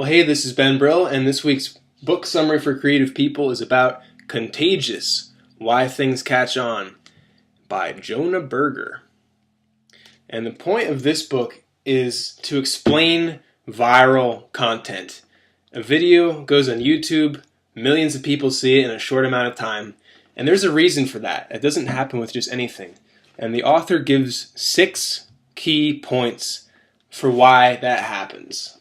Well, hey, this is Ben Brill, and this week's book summary for creative people is about Contagious, Why Things Catch On by Jonah Berger. And the point of this book is to explain viral content. A video goes on YouTube, millions of people see it in a short amount of time, and there's a reason for that. It doesn't happen with just anything. And the author gives 6 key points for why that happens.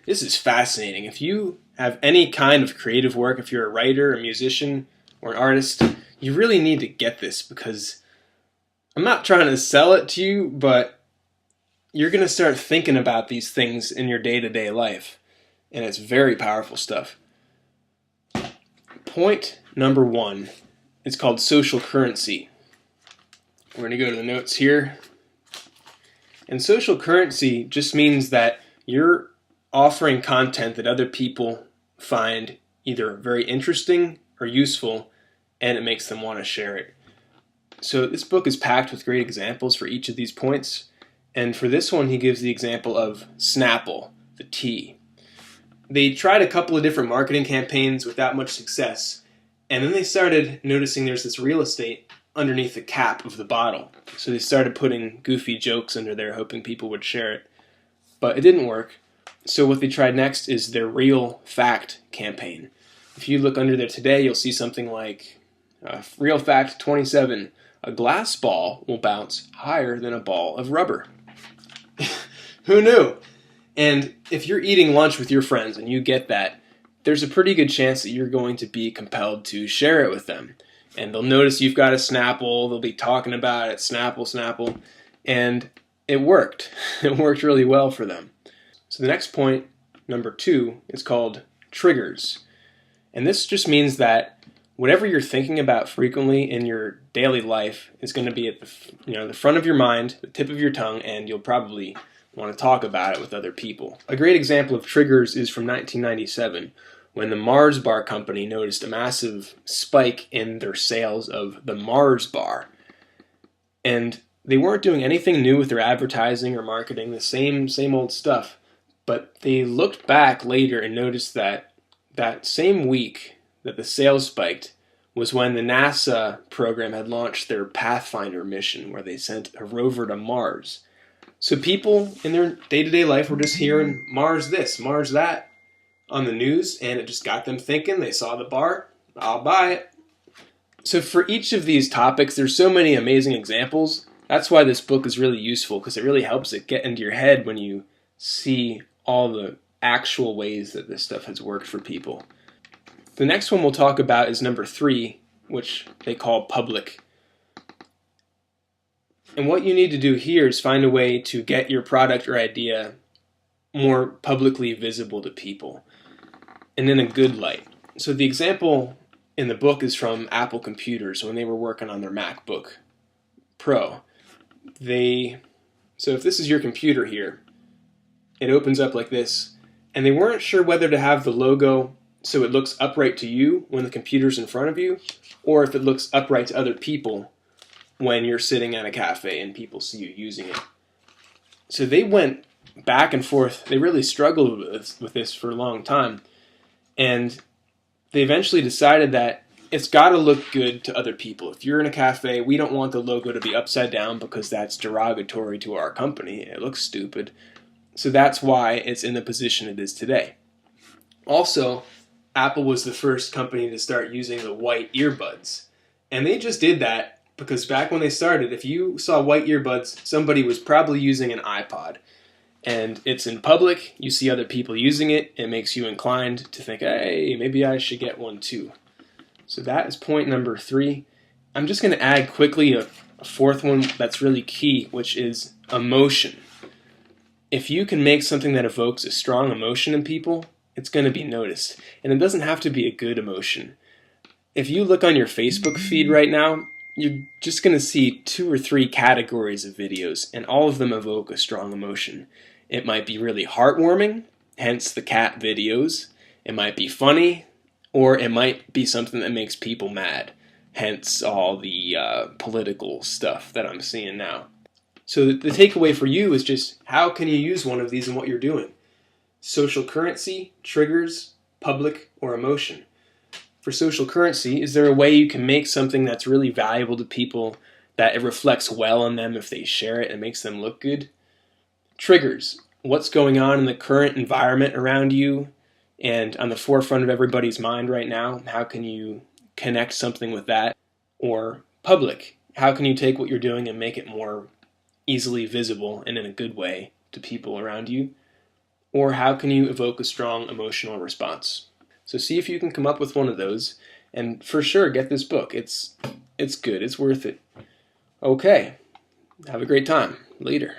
This is fascinating. If you have any kind of creative work, if you're a writer, a musician, or an artist, you really need to get this, because I'm not trying to sell it to you, but you're going to start thinking about these things in your day-to-day life, and it's very powerful stuff. Point number 1 is called social currency. We're going to go to the notes here. And social currency just means that you're offering content that other people find either very interesting or useful, and it makes them want to share it. So this book is packed with great examples for each of these points, and for this one he gives the example of Snapple, the tea. They tried a couple of different marketing campaigns without much success, and then they started noticing there's this real estate underneath the cap of the bottle. So they started putting goofy jokes under there, hoping people would share it. But it didn't work. So what they tried next is their Real Fact campaign. If you look under there today, you'll see something like, Real Fact 27, a glass ball will bounce higher than a ball of rubber. Who knew? And if you're eating lunch with your friends and you get that, there's a pretty good chance that you're going to be compelled to share it with them. And they'll notice you've got a Snapple, they'll be talking about it, Snapple, and it worked. It worked really well for them. So the next point, number 2, is called triggers. And this just means that whatever you're thinking about frequently in your daily life is going to be at the front of your mind, the tip of your tongue, and you'll probably want to talk about it with other people. A great example of triggers is from 1997, when the Mars Bar company noticed a massive spike in their sales of the Mars Bar. And they weren't doing anything new with their advertising or marketing, the same old stuff. But they looked back later and noticed that that same week that the sales spiked was when the NASA program had launched their Pathfinder mission, where they sent a rover to Mars. So people in their day-to-day life were just hearing Mars this, Mars that on the news, and it just got them thinking. They saw the bar, I'll buy it. So for each of these topics, there's so many amazing examples. That's why this book is really useful, because it really helps it get into your head when you see all the actual ways that this stuff has worked for people. The next one we'll talk about is number 3, which they call public. And what you need to do here is find a way to get your product or idea more publicly visible to people, and in a good light. So the example in the book is from Apple computers when they were working on their MacBook Pro. So if this is your computer here, it opens up like this, and they weren't sure whether to have the logo so it looks upright to you when the computer's in front of you, or if it looks upright to other people when you're sitting at a cafe and people see you using it. So they went back and forth. They really struggled with this for a long time, and they eventually decided that it's got to look good to other people. If you're in a cafe, we don't want the logo to be upside down because that's derogatory to our company. It looks stupid. So that's why it's in the position it is today. Also, Apple was the first company to start using the white earbuds. And they just did that because back when they started, if you saw white earbuds, somebody was probably using an iPod. And it's in public, you see other people using it, it makes you inclined to think, hey, maybe I should get one too. So that is point number 3. I'm just going to add quickly a 4th one that's really key, which is emotion. If you can make something that evokes a strong emotion in people, it's going to be noticed. And it doesn't have to be a good emotion. If you look on your Facebook feed right now, you're just going to see 2 or 3 categories of videos, and all of them evoke a strong emotion. It might be really heartwarming, hence the cat videos. It might be funny, or it might be something that makes people mad, hence all the political stuff that I'm seeing now. So the takeaway for you is just, how can you use one of these in what you're doing? Social currency, triggers, public, or emotion. For social currency, is there a way you can make something that's really valuable to people, that it reflects well on them if they share it and makes them look good? Triggers. What's going on in the current environment around you and on the forefront of everybody's mind right now? How can you connect something with that? Or public. How can you take what you're doing and make it more easily visible and in a good way to people around you? Or how can you evoke a strong emotional response? So see if you can come up with one of those, and for sure get this book. It's good. It's worth it. Okay. Have a great time. Later.